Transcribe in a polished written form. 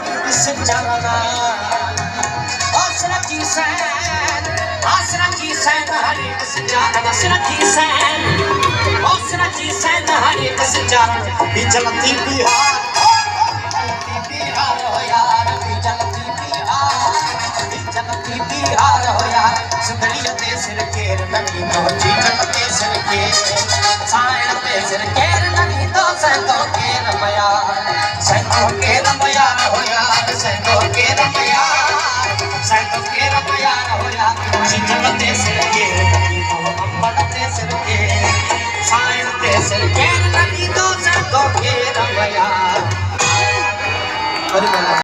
जाना आसरा की सैन हर एक सजाना आसरा की सैन हर एक सजाना भी चलती बिहार हो यार भी चलती बिहार हो यार सुंदरिया ते सिर केर लगी तो चीचल ते सिर केर सायण ते सिर केर लगी तो से तो केर बयार